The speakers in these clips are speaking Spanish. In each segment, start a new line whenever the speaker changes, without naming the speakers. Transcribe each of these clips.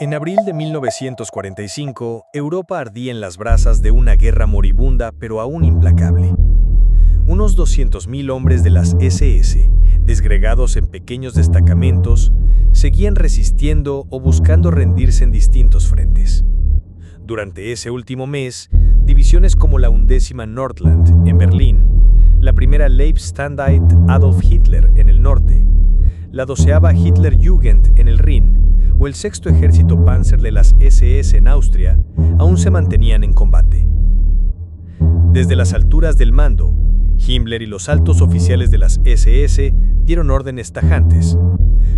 En abril de 1945, Europa ardía en las brasas de una guerra moribunda pero aún implacable. Unos 200.000 hombres de las SS, desgregados en pequeños destacamentos, seguían resistiendo o buscando rendirse en distintos frentes. Durante ese último mes, divisiones como la 11ª Nordland, en Berlín, la primera Leibstandarte Adolf Hitler, en el norte, la 12ª Hitlerjugend, en el Rin, o el 6º Ejército Panzer de las SS en Austria, aún se mantenían en combate. Desde las alturas del mando, Himmler y los altos oficiales de las SS dieron órdenes tajantes: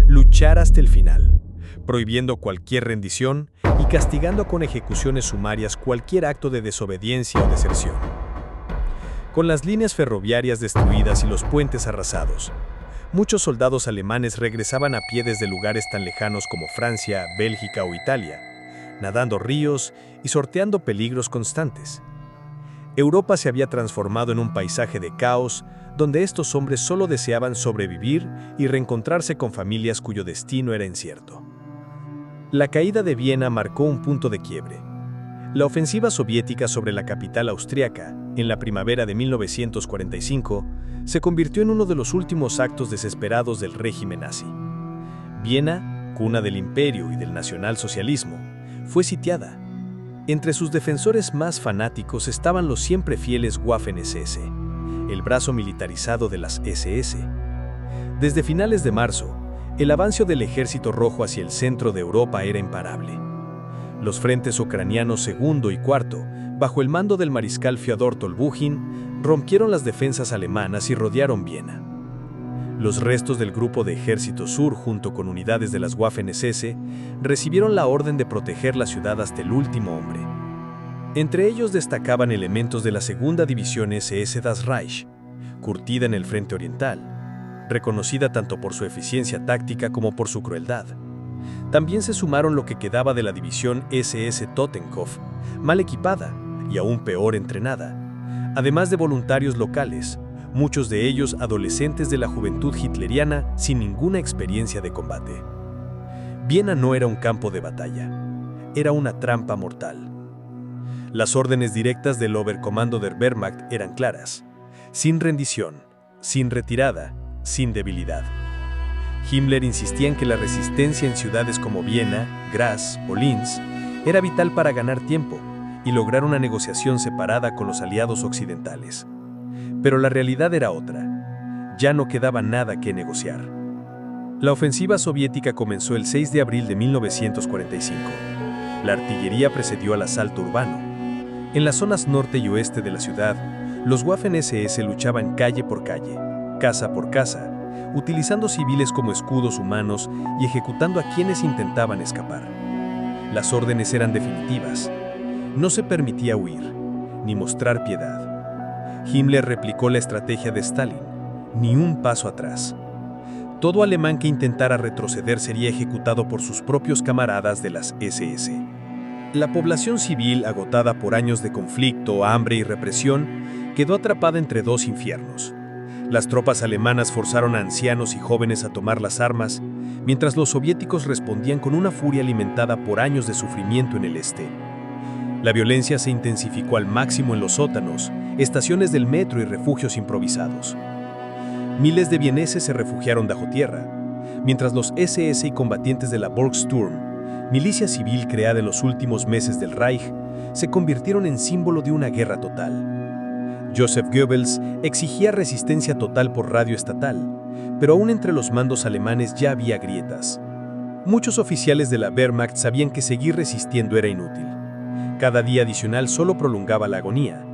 luchar hasta el final, prohibiendo cualquier rendición y castigando con ejecuciones sumarias cualquier acto de desobediencia o deserción. Con las líneas ferroviarias destruidas y los puentes arrasados, muchos soldados alemanes regresaban a pie desde lugares tan lejanos como Francia, Bélgica o Italia, nadando ríos y sorteando peligros constantes. Europa se había transformado en un paisaje de caos donde estos hombres solo deseaban sobrevivir y reencontrarse con familias cuyo destino era incierto. La caída de Viena marcó un punto de quiebre. La ofensiva soviética sobre la capital austriaca, en la primavera de 1945, se convirtió en uno de los últimos actos desesperados del régimen nazi. Viena, cuna del imperio y del nacionalsocialismo, fue sitiada. Entre sus defensores más fanáticos estaban los siempre fieles Waffen-SS, el brazo militarizado de las SS. Desde finales de marzo, el avance del Ejército Rojo hacia el centro de Europa era imparable. Los frentes ucranianos segundo y cuarto, bajo el mando del mariscal Fyodor Tolbukhin, rompieron las defensas alemanas y rodearon Viena. Los restos del Grupo de Ejército Sur, junto con unidades de las Waffen-SS, recibieron la orden de proteger la ciudad hasta el último hombre. Entre ellos destacaban elementos de la Segunda División SS Das Reich, curtida en el frente oriental, reconocida tanto por su eficiencia táctica como por su crueldad. También se sumaron lo que quedaba de la División SS Totenkopf, mal equipada y aún peor entrenada, además de voluntarios locales, muchos de ellos adolescentes de la juventud hitleriana sin ninguna experiencia de combate. Viena no era un campo de batalla, era una trampa mortal. Las órdenes directas del Oberkommando der Wehrmacht eran claras: sin rendición, sin retirada, sin debilidad. Himmler insistía en que la resistencia en ciudades como Viena, Graz o Linz era vital para ganar tiempo y lograr una negociación separada con los aliados occidentales. Pero la realidad era otra. Ya no quedaba nada que negociar. La ofensiva soviética comenzó el 6 de abril de 1945. La artillería precedió al asalto urbano. En las zonas norte y oeste de la ciudad, los Waffen-SS luchaban calle por calle, casa por casa, utilizando civiles como escudos humanos y ejecutando a quienes intentaban escapar. Las órdenes eran definitivas. No se permitía huir, ni mostrar piedad. Himmler replicó la estrategia de Stalin: ni un paso atrás. Todo alemán que intentara retroceder sería ejecutado por sus propios camaradas de las SS. La población civil, agotada por años de conflicto, hambre y represión, quedó atrapada entre dos infiernos. Las tropas alemanas forzaron a ancianos y jóvenes a tomar las armas, mientras los soviéticos respondían con una furia alimentada por años de sufrimiento en el este. La violencia se intensificó al máximo en los sótanos, estaciones del metro y refugios improvisados. Miles de vieneses se refugiaron bajo tierra, mientras los SS y combatientes de la Volkssturm, milicia civil creada en los últimos meses del Reich, se convirtieron en símbolo de una guerra total. Joseph Goebbels exigía resistencia total por radio estatal, pero aún entre los mandos alemanes ya había grietas. Muchos oficiales de la Wehrmacht sabían que seguir resistiendo era inútil. Cada día adicional solo prolongaba la agonía.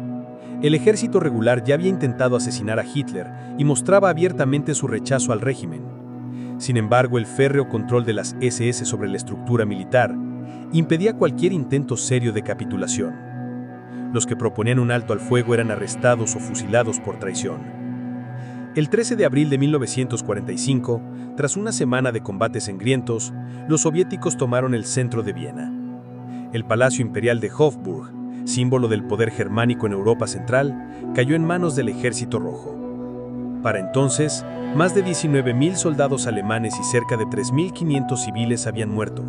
El ejército regular ya había intentado asesinar a Hitler y mostraba abiertamente su rechazo al régimen. Sin embargo, el férreo control de las SS sobre la estructura militar impedía cualquier intento serio de capitulación. Los que proponían un alto al fuego eran arrestados o fusilados por traición. El 13 de abril de 1945, tras una semana de combates sangrientos, los soviéticos tomaron el centro de Viena. El Palacio Imperial de Hofburg, símbolo del poder germánico en Europa Central, cayó en manos del Ejército Rojo. Para entonces, más de 19.000 soldados alemanes y cerca de 3.500 civiles habían muerto.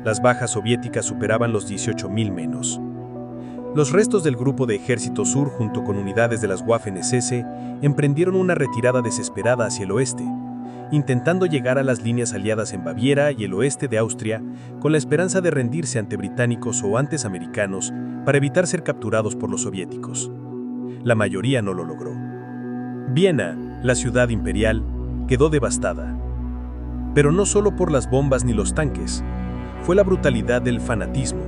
Las bajas soviéticas superaban los 18.000 menos. Los restos del Grupo de Ejército Sur, junto con unidades de las Waffen-SS, emprendieron una retirada desesperada hacia el oeste, intentando llegar a las líneas aliadas en Baviera y el oeste de Austria, con la esperanza de rendirse ante británicos o antes americanos para evitar ser capturados por los soviéticos. La mayoría no lo logró. Viena, la ciudad imperial, quedó devastada. Pero no solo por las bombas ni los tanques, fue la brutalidad del fanatismo,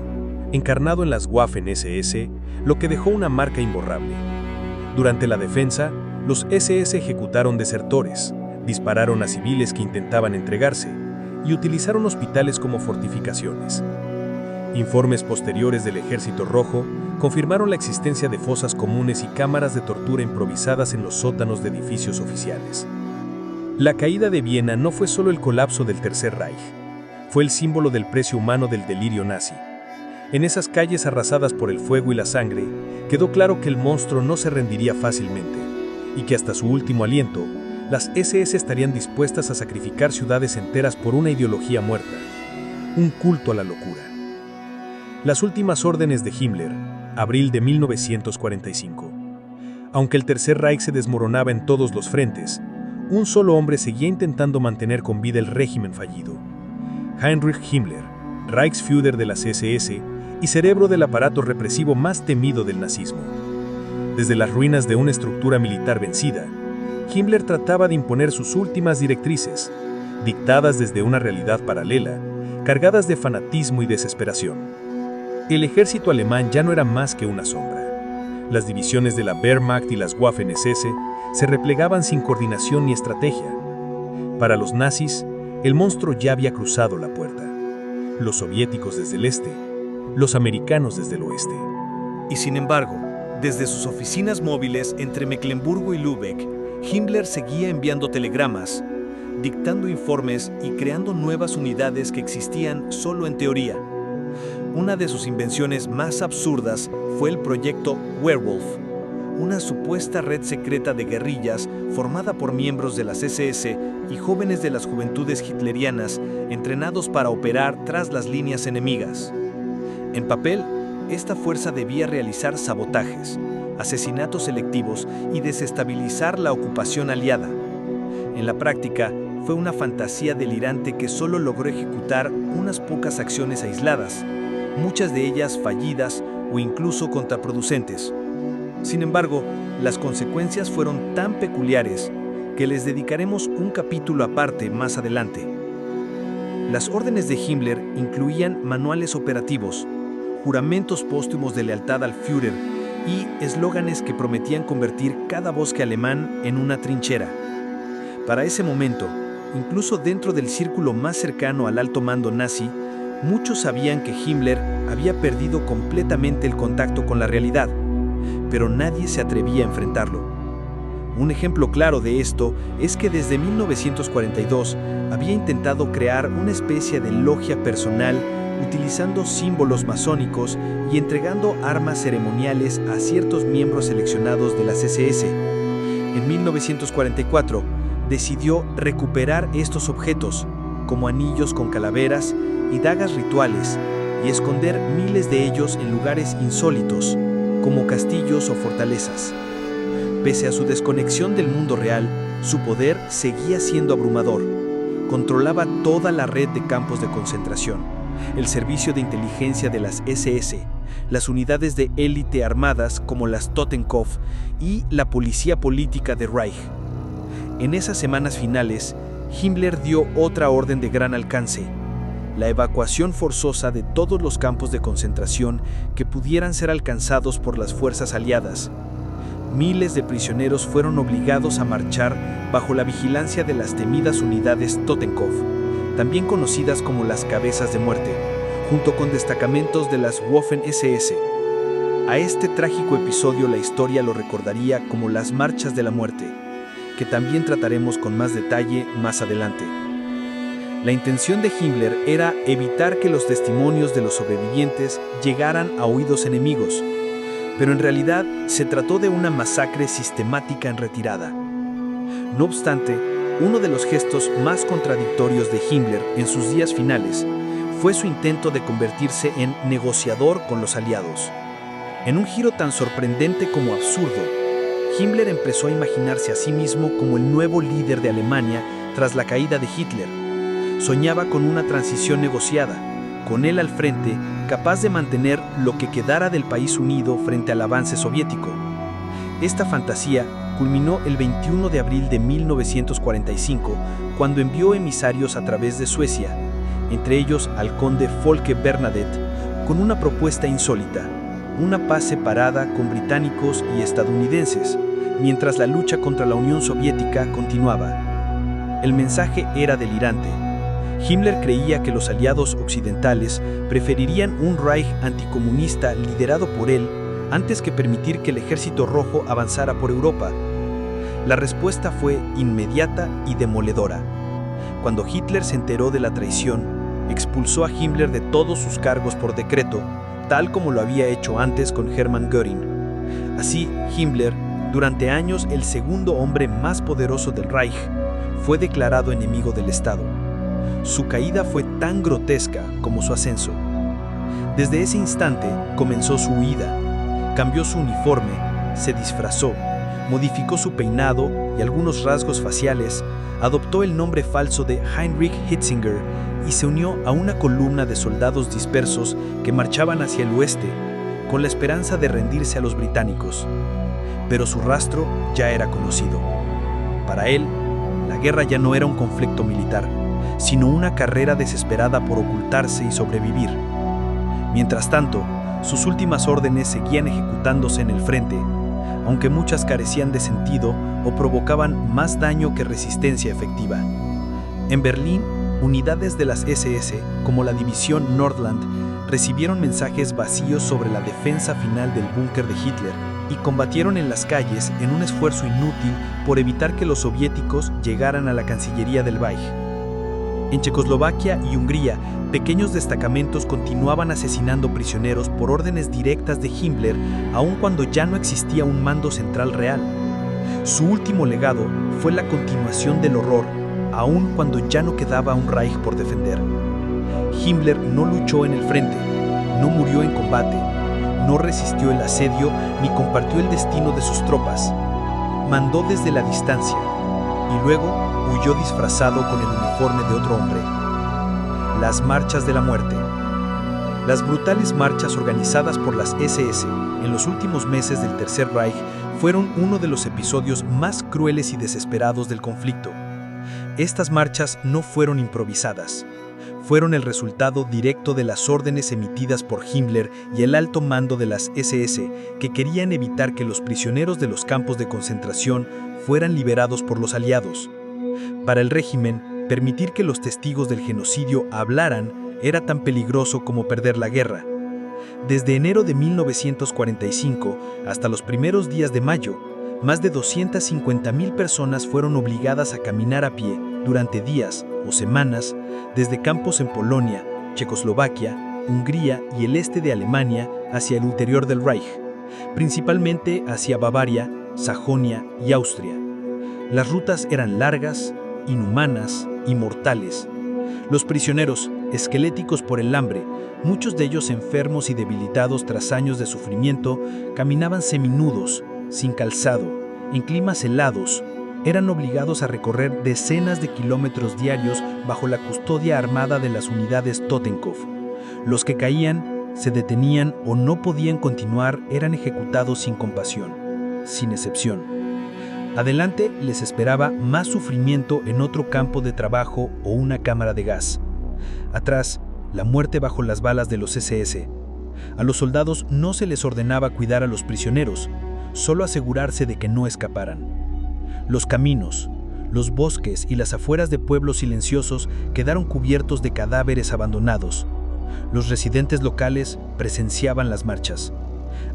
encarnado en las Waffen-SS, lo que dejó una marca imborrable. Durante la defensa, los SS ejecutaron desertores, dispararon a civiles que intentaban entregarse y utilizaron hospitales como fortificaciones. Informes posteriores del Ejército Rojo confirmaron la existencia de fosas comunes y cámaras de tortura improvisadas en los sótanos de edificios oficiales. La caída de Viena no fue solo el colapso del Tercer Reich, fue el símbolo del precio humano del delirio nazi. En esas calles arrasadas por el fuego y la sangre, quedó claro que el monstruo no se rendiría fácilmente, y que hasta su último aliento, las SS estarían dispuestas a sacrificar ciudades enteras por una ideología muerta, un culto a la locura. Las últimas órdenes de Himmler, abril de 1945. Aunque el Tercer Reich se desmoronaba en todos los frentes, un solo hombre seguía intentando mantener con vida el régimen fallido. Heinrich Himmler, Reichsführer de las SS y cerebro del aparato represivo más temido del nazismo. Desde las ruinas de una estructura militar vencida, Himmler trataba de imponer sus últimas directrices, dictadas desde una realidad paralela, cargadas de fanatismo y desesperación. El ejército alemán ya no era más que una sombra. Las divisiones de la Wehrmacht y las Waffen-SS se replegaban sin coordinación ni estrategia. Para los nazis, el monstruo ya había cruzado la puerta. Los soviéticos desde el este, los americanos desde el oeste.
Y sin embargo, desde sus oficinas móviles entre Mecklemburgo y Lübeck, Himmler seguía enviando telegramas, dictando informes y creando nuevas unidades que existían solo en teoría. Una de sus invenciones más absurdas fue el proyecto Werwolf, una supuesta red secreta de guerrillas formada por miembros de las SS y jóvenes de las juventudes hitlerianas entrenados para operar tras las líneas enemigas. En papel, esta fuerza debía realizar sabotajes, asesinatos selectivos y desestabilizar la ocupación aliada. En la práctica, fue una fantasía delirante que solo logró ejecutar unas pocas acciones aisladas, muchas de ellas fallidas o incluso contraproducentes. Sin embargo, las consecuencias fueron tan peculiares que les dedicaremos un capítulo aparte más adelante. Las órdenes de Himmler incluían manuales operativos, juramentos póstumos de lealtad al Führer y eslóganes que prometían convertir cada bosque alemán en una trinchera. Para ese momento, incluso dentro del círculo más cercano al alto mando nazi, muchos sabían que Himmler había perdido completamente el contacto con la realidad, pero nadie se atrevía a enfrentarlo. Un ejemplo claro de esto es que desde 1942 había intentado crear una especie de logia personal utilizando símbolos masónicos y entregando armas ceremoniales a ciertos miembros seleccionados de las SS. En 1944, decidió recuperar estos objetos, como anillos con calaveras y dagas rituales, y esconder miles de ellos en lugares insólitos, como castillos o fortalezas. Pese a su desconexión del mundo real, su poder seguía siendo abrumador. Controlaba toda la red de campos de concentración, el servicio de inteligencia de las SS, las unidades de élite armadas como las Totenkopf y la policía política de Reich. En esas semanas finales, Himmler dio otra orden de gran alcance: la evacuación forzosa de todos los campos de concentración que pudieran ser alcanzados por las fuerzas aliadas. Miles de prisioneros fueron obligados a marchar bajo la vigilancia de las temidas unidades Totenkopf, también conocidas como las cabezas de muerte, junto con destacamentos de las Waffen-SS. A este trágico episodio la historia lo recordaría como las marchas de la muerte, que también trataremos con más detalle más adelante. La intención de Himmler era evitar que los testimonios de los sobrevivientes llegaran a oídos enemigos, pero en realidad se trató de una masacre sistemática en retirada. No obstante, uno de los gestos más contradictorios de Himmler en sus días finales fue su intento de convertirse en negociador con los aliados. En un giro tan sorprendente como absurdo, Himmler empezó a imaginarse a sí mismo como el nuevo líder de Alemania tras la caída de Hitler. Soñaba con una transición negociada, con él al frente, capaz de mantener lo que quedara del país unido frente al avance soviético. Esta fantasía culminó el 21 de abril de 1945, cuando envió emisarios a través de Suecia, entre ellos al conde Folke Bernadotte, con una propuesta insólita: una paz separada con británicos y estadounidenses, mientras la lucha contra la Unión Soviética continuaba. El mensaje era delirante. Himmler creía que los aliados occidentales preferirían un Reich anticomunista liderado por él antes que permitir que el Ejército Rojo avanzara por Europa. La respuesta fue inmediata y demoledora. Cuando Hitler se enteró de la traición, expulsó a Himmler de todos sus cargos por decreto, tal como lo había hecho antes con Hermann Göring. Así, Himmler, durante años el segundo hombre más poderoso del Reich, fue declarado enemigo del Estado. Su caída fue tan grotesca como su ascenso. Desde ese instante comenzó su huida. Cambió su uniforme, se disfrazó, modificó su peinado y algunos rasgos faciales, adoptó el nombre falso de Heinrich Hitzinger y se unió a una columna de soldados dispersos que marchaban hacia el oeste, con la esperanza de rendirse a los británicos. Pero su rastro ya era conocido. Para él, la guerra ya no era un conflicto militar, sino una carrera desesperada por ocultarse y sobrevivir. Mientras tanto, sus últimas órdenes seguían ejecutándose en el frente, aunque muchas carecían de sentido o provocaban más daño que resistencia efectiva. En Berlín, unidades de las SS, como la División Nordland, recibieron mensajes vacíos sobre la defensa final del búnker de Hitler y combatieron en las calles en un esfuerzo inútil por evitar que los soviéticos llegaran a la Cancillería del Reich. En Checoslovaquia y Hungría, pequeños destacamentos continuaban asesinando prisioneros por órdenes directas de Himmler, aun cuando ya no existía un mando central real. Su último legado fue la continuación del horror, aun cuando ya no quedaba un Reich por defender. Himmler no luchó en el frente, no murió en combate, no resistió el asedio ni compartió el destino de sus tropas. Mandó desde la distancia y luego huyó disfrazado con el uniforme de otro hombre. Las marchas de la muerte. Las brutales marchas organizadas por las SS en los últimos meses del Tercer Reich fueron uno de los episodios más crueles y desesperados del conflicto. Estas marchas no fueron improvisadas. Fueron el resultado directo de las órdenes emitidas por Himmler y el alto mando de las SS, que querían evitar que los prisioneros de los campos de concentración fueran liberados por los aliados. Para el régimen, permitir que los testigos del genocidio hablaran era tan peligroso como perder la guerra. Desde enero de 1945 hasta los primeros días de mayo, más de 250.000 personas fueron obligadas a caminar a pie durante días o semanas desde campos en Polonia, Checoslovaquia, Hungría y el este de Alemania hacia el interior del Reich, principalmente hacia Bavaria, Sajonia y Austria. Las rutas eran largas, inhumanas y mortales. Los prisioneros, esqueléticos por el hambre, muchos de ellos enfermos y debilitados tras años de sufrimiento, caminaban seminudos, sin calzado, en climas helados. Eran obligados a recorrer decenas de kilómetros diarios bajo la custodia armada de las unidades Totenkopf. Los que caían, se detenían o no podían continuar eran ejecutados sin compasión, sin excepción. Adelante les esperaba más sufrimiento en otro campo de trabajo o una cámara de gas. Atrás, la muerte bajo las balas de los SS. A los soldados no se les ordenaba cuidar a los prisioneros, solo asegurarse de que no escaparan. Los caminos, los bosques y las afueras de pueblos silenciosos quedaron cubiertos de cadáveres abandonados. Los residentes locales presenciaban las marchas.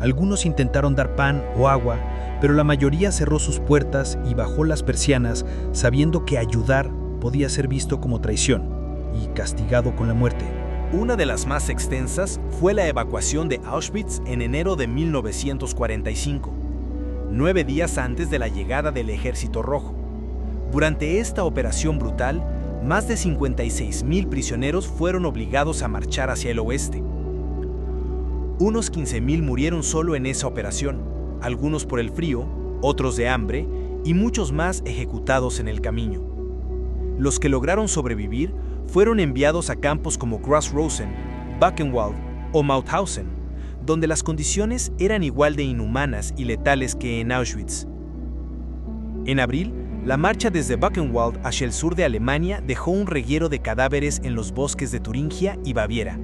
Algunos intentaron dar pan o agua, pero la mayoría cerró sus puertas y bajó las persianas, sabiendo que ayudar podía ser visto como traición y castigado con la muerte.
Una de las más extensas fue la evacuación de Auschwitz en enero de 1945, 9 días antes de la llegada del Ejército Rojo. Durante esta operación brutal,
Más de 56.000 prisioneros fueron obligados a marchar hacia el oeste. Unos 15.000 murieron solo en esa operación, algunos por el frío, otros de hambre y muchos más ejecutados en el camino. Los que lograron sobrevivir fueron enviados a campos como Gross-Rosen, Buchenwald o Mauthausen, donde las condiciones eran igual de inhumanas y letales que en Auschwitz. En abril, la marcha desde Buchenwald hacia el sur de Alemania dejó un reguero de cadáveres en los bosques de Turingia y Baviera.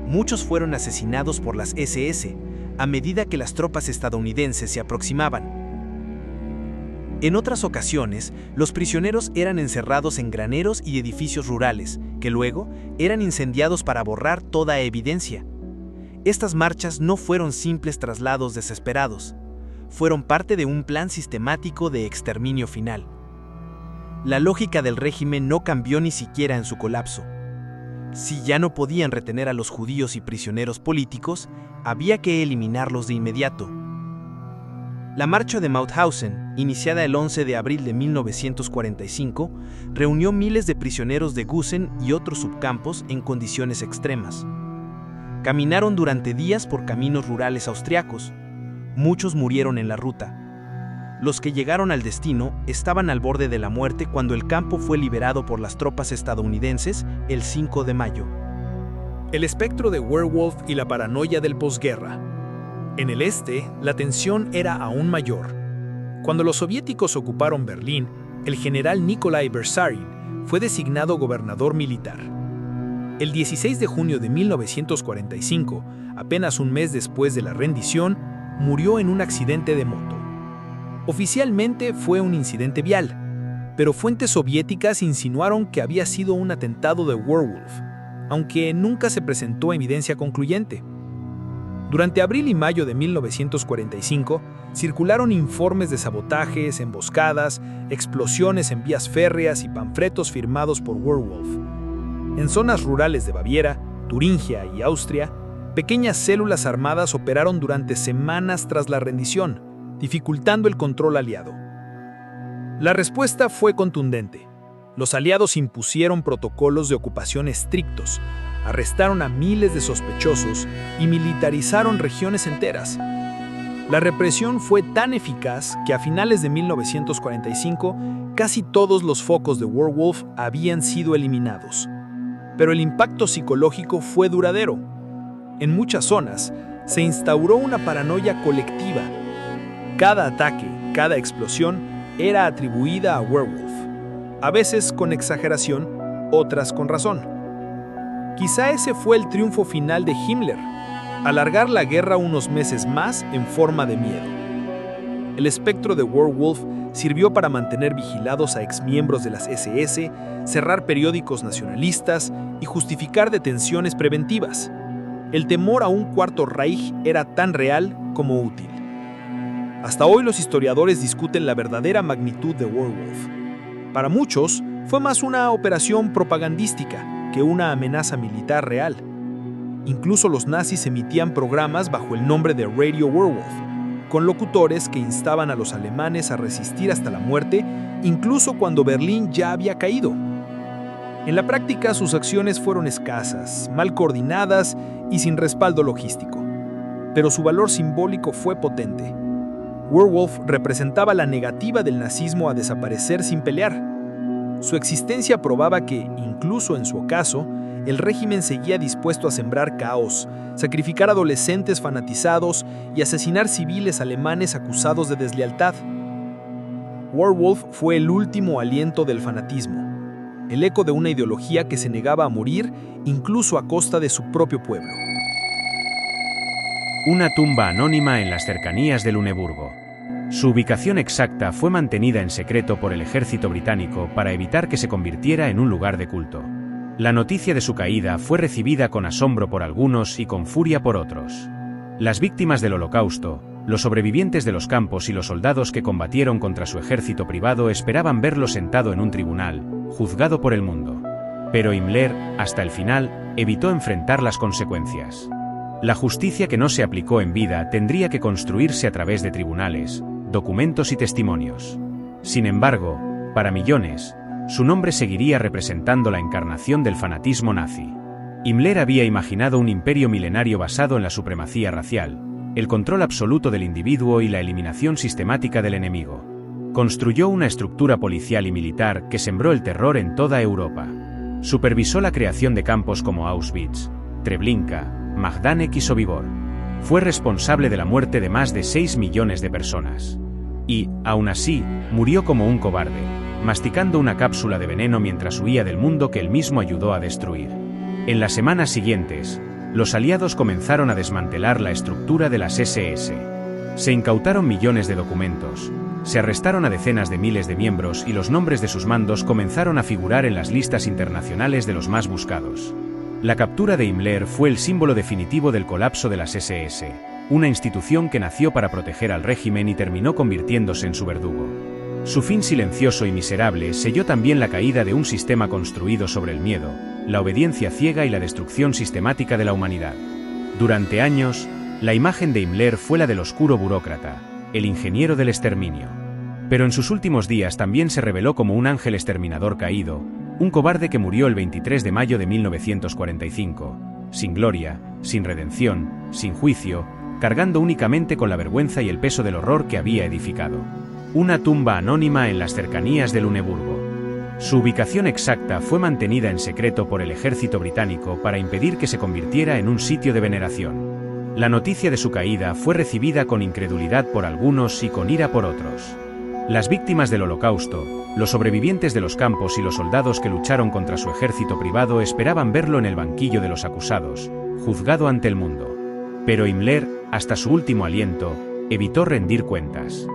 Muchos fueron asesinados por las SS a medida que las tropas estadounidenses se aproximaban. En otras ocasiones, los prisioneros eran encerrados en graneros y edificios rurales, que luego eran incendiados para borrar toda evidencia. Estas marchas no fueron simples traslados desesperados. Fueron parte de un plan sistemático de exterminio final. La lógica del régimen no cambió ni siquiera en su colapso. Si ya no podían retener a los judíos y prisioneros políticos, había que eliminarlos de inmediato. La marcha de Mauthausen, iniciada el 11 de abril de 1945, reunió miles de prisioneros de Gusen y otros subcampos en condiciones extremas. Caminaron durante días por caminos rurales austriacos. Muchos murieron en la ruta. Los que llegaron al destino estaban al borde de la muerte cuando el campo fue liberado por las tropas estadounidenses el 5 de mayo.
El espectro de Werwolf y la paranoia del posguerra. En el este, la tensión era aún mayor. Cuando los soviéticos ocuparon Berlín, el general Nikolai Bersarin fue designado gobernador militar. El 16 de junio de 1945, apenas un mes después de la rendición, murió en un accidente de moto. Oficialmente fue un incidente vial, pero fuentes soviéticas insinuaron que había sido un atentado de Werwolf, aunque nunca se presentó evidencia concluyente. Durante abril y mayo de 1945, circularon informes de sabotajes, emboscadas, explosiones en vías férreas y panfletos firmados por Werwolf. En zonas rurales de Baviera, Turingia y Austria, pequeñas células armadas operaron durante semanas tras la rendición, dificultando el control aliado. La respuesta fue contundente. Los aliados impusieron protocolos de ocupación estrictos, arrestaron a miles de sospechosos y militarizaron regiones enteras. La represión fue tan eficaz que a finales de 1945 casi todos los focos de Werwolf habían sido eliminados. Pero el impacto psicológico fue duradero. En muchas zonas se instauró una paranoia colectiva. Cada ataque, cada explosión era atribuida a Werwolf, a veces con exageración, otras con razón. Quizá ese fue el triunfo final de Himmler, alargar la guerra unos meses más en forma de miedo. El espectro de Werwolf sirvió para mantener vigilados a exmiembros de las SS, cerrar periódicos nacionalistas y justificar detenciones preventivas. El temor a un cuarto Reich era tan real como útil. Hasta hoy los historiadores discuten la verdadera magnitud de Werwolf. Para muchos, fue más una operación propagandística que una amenaza militar real. Incluso los nazis emitían programas bajo el nombre de Radio Werwolf, con locutores que instaban a los alemanes a resistir hasta la muerte, incluso cuando Berlín ya había caído. En la práctica, sus acciones fueron escasas, mal coordinadas y sin respaldo logístico. Pero su valor simbólico fue potente. Werwolf representaba la negativa del nazismo a desaparecer sin pelear. Su existencia probaba que, incluso en su ocaso, el régimen seguía dispuesto a sembrar caos, sacrificar adolescentes fanatizados y asesinar civiles alemanes acusados de deslealtad. Werwolf fue el último aliento del fanatismo, el eco de una ideología que se negaba a morir incluso a costa de su propio pueblo.
Una tumba anónima en las cercanías de Luneburgo. Su ubicación exacta fue mantenida en secreto por el ejército británico para evitar que se convirtiera en un lugar de culto. La noticia de su caída fue recibida con asombro por algunos y con furia por otros. Las víctimas del Holocausto, los sobrevivientes de los campos y los soldados que combatieron contra su ejército privado esperaban verlo sentado en un tribunal, juzgado por el mundo. Pero Himmler, hasta el final, evitó enfrentar las consecuencias. La justicia que no se aplicó en vida tendría que construirse a través de tribunales, documentos y testimonios. Sin embargo, para millones, Su nombre seguiría representando la encarnación del fanatismo nazi. Himmler había imaginado un imperio milenario basado en la supremacía racial, el control absoluto del individuo y la eliminación sistemática del enemigo. Construyó una estructura policial y militar que sembró el terror en toda Europa. Supervisó la creación de campos como Auschwitz, Treblinka, Majdanek y Sobibor. Fue responsable de la muerte de más de 6 millones de personas. Y, aún así, murió como un cobarde, masticando una cápsula de veneno mientras huía del mundo que él mismo ayudó a destruir. En las semanas siguientes, los aliados comenzaron a desmantelar la estructura de las SS. Se incautaron millones de documentos, se arrestaron a decenas de miles de miembros y los nombres de sus mandos comenzaron a figurar en las listas internacionales de los más buscados. La captura de Himmler fue el símbolo definitivo del colapso de las SS, una institución que nació para proteger al régimen y terminó convirtiéndose en su verdugo. Su fin silencioso y miserable selló también la caída de un sistema construido sobre el miedo, la obediencia ciega y la destrucción sistemática de la humanidad. Durante años, la imagen de Himmler fue la del oscuro burócrata, el ingeniero del exterminio. Pero en sus últimos días también se reveló como un ángel exterminador caído, un cobarde que murió el 23 de mayo de 1945, sin gloria, sin redención, sin juicio, cargando únicamente con la vergüenza y el peso del horror que había edificado. Una tumba anónima en las cercanías de Luneburgo. Su ubicación exacta fue mantenida en secreto por el ejército británico para impedir que se convirtiera en un sitio de veneración. La noticia de su caída fue recibida con incredulidad por algunos y con ira por otros. Las víctimas del Holocausto, los sobrevivientes de los campos y los soldados que lucharon contra su ejército privado esperaban verlo en el banquillo de los acusados, juzgado ante el mundo. Pero Himmler, hasta su último aliento, evitó rendir cuentas.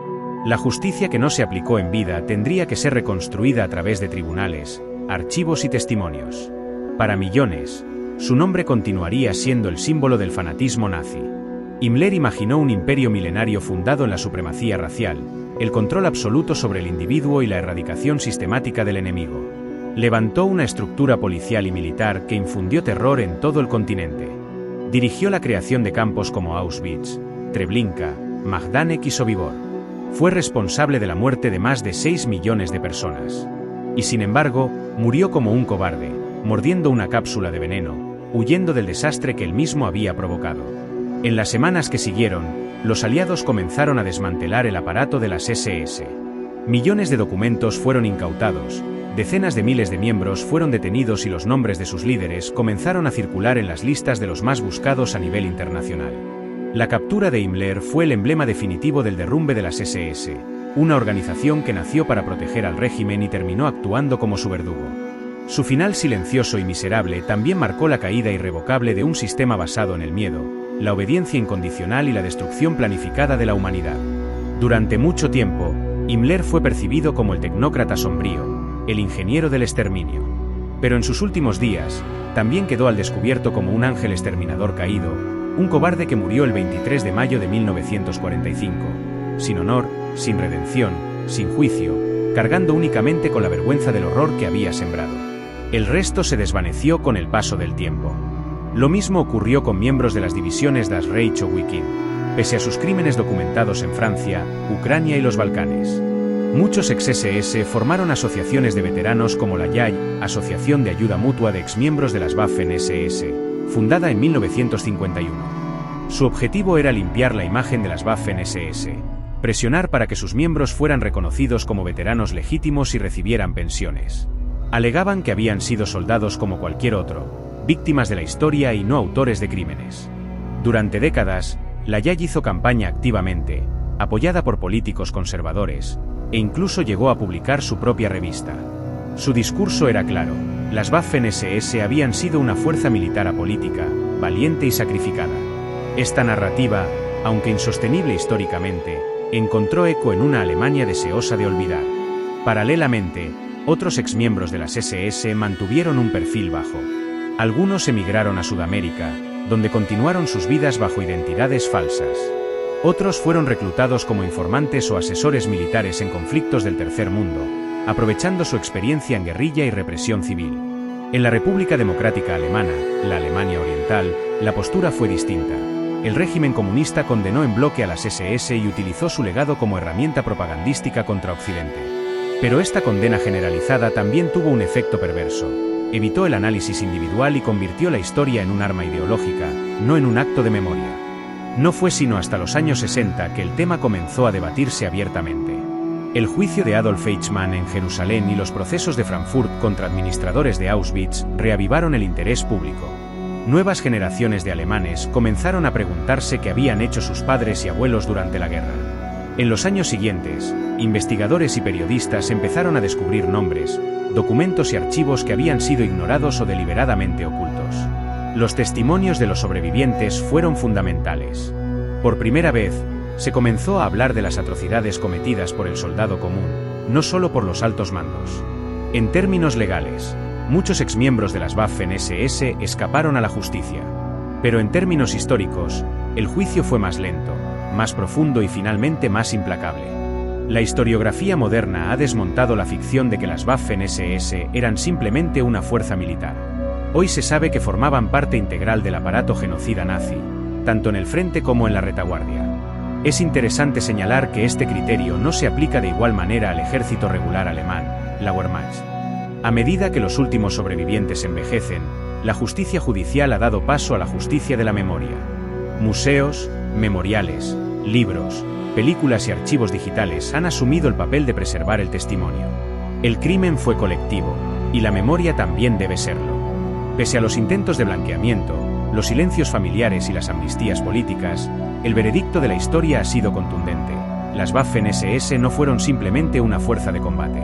La justicia que no se aplicó en vida tendría que ser reconstruida a través de tribunales, archivos y testimonios. Para millones, su nombre continuaría siendo el símbolo del fanatismo nazi. Himmler imaginó un imperio milenario fundado en la supremacía racial, el control absoluto sobre el individuo y la erradicación sistemática del enemigo. Levantó una estructura policial y militar que infundió terror en todo el continente. Dirigió la creación de campos como Auschwitz, Treblinka, Majdanek y Sobibor. Fue responsable de la muerte de más de 6 millones de personas. Y sin embargo, murió como un cobarde, mordiendo una cápsula de veneno, huyendo del desastre que él mismo había provocado. En las semanas que siguieron, los aliados comenzaron a desmantelar el aparato de las SS. Millones de documentos fueron incautados, decenas de miles de miembros fueron detenidos y los nombres de sus líderes comenzaron a circular en las listas de los más buscados a nivel internacional. La captura de Himmler fue el emblema definitivo del derrumbe de las SS, una organización que nació para proteger al régimen y terminó actuando como su verdugo. Su final silencioso y miserable también marcó la caída irrevocable de un sistema basado en el miedo, la obediencia incondicional y la destrucción planificada de la humanidad. Durante mucho tiempo, Himmler fue percibido como el tecnócrata sombrío, el ingeniero del exterminio. Pero en sus últimos días, también quedó al descubierto como un ángel exterminador caído, un cobarde que murió el 23 de mayo de 1945, sin honor, sin redención, sin juicio, cargando únicamente con la vergüenza del horror que había sembrado. El resto se desvaneció con el paso del tiempo. Lo mismo ocurrió con miembros de las divisiones Das Reich o Wiking, pese a sus crímenes documentados en Francia, Ucrania y los Balcanes. Muchos ex-SS formaron asociaciones de veteranos como la YAI, Asociación de Ayuda Mutua de Exmiembros de las Waffen-SS, fundada en 1951. Su objetivo era limpiar la imagen de las Waffen-SS, presionar para que sus miembros fueran reconocidos como veteranos legítimos y recibieran pensiones. Alegaban que habían sido soldados como cualquier otro, víctimas de la historia y no autores de crímenes. Durante décadas, la YAI hizo campaña activamente, apoyada por políticos conservadores, e incluso llegó a publicar su propia revista. Su discurso era claro: las Waffen-SS habían sido una fuerza militar apolítica, valiente y sacrificada. Esta narrativa, aunque insostenible históricamente, encontró eco en una Alemania deseosa de olvidar. Paralelamente, otros exmiembros de las SS mantuvieron un perfil bajo. Algunos emigraron a Sudamérica, donde continuaron sus vidas bajo identidades falsas. Otros fueron reclutados como informantes o asesores militares en conflictos del Tercer Mundo, aprovechando su experiencia en guerrilla y represión civil. En la República Democrática Alemana, la Alemania Oriental, la postura fue distinta. El régimen comunista condenó en bloque a las SS y utilizó su legado como herramienta propagandística contra Occidente. Pero esta condena generalizada también tuvo un efecto perverso. Evitó el análisis individual y convirtió la historia en un arma ideológica, no en un acto de memoria. No fue sino hasta los años 60 que el tema comenzó a debatirse abiertamente. El juicio de Adolf Eichmann en Jerusalén y los procesos de Frankfurt contra administradores de Auschwitz reavivaron el interés público. Nuevas generaciones de alemanes comenzaron a preguntarse qué habían hecho sus padres y abuelos durante la guerra. En los años siguientes, investigadores y periodistas empezaron a descubrir nombres, documentos y archivos que habían sido ignorados o deliberadamente ocultos. Los testimonios de los sobrevivientes fueron fundamentales. Por primera vez, se comenzó a hablar de las atrocidades cometidas por el soldado común, no solo por los altos mandos. En términos legales, muchos exmiembros de las Waffen-SS escaparon a la justicia. Pero en términos históricos, el juicio fue más lento, más profundo y finalmente más implacable. La historiografía moderna ha desmontado la ficción de que las Waffen-SS eran simplemente una fuerza militar. Hoy se sabe que formaban parte integral del aparato genocida nazi, tanto en el frente como en la retaguardia. Es interesante señalar que este criterio no se aplica de igual manera al ejército regular alemán, la Wehrmacht. A medida que los últimos sobrevivientes envejecen, la justicia judicial ha dado paso a la justicia de la memoria. Museos, memoriales, libros, películas y archivos digitales han asumido el papel de preservar el testimonio. El crimen fue colectivo, y la memoria también debe serlo. Pese a los intentos de blanqueamiento, los silencios familiares y las amnistías políticas, el veredicto de la historia ha sido contundente. Las Waffen-SS no fueron simplemente una fuerza de combate.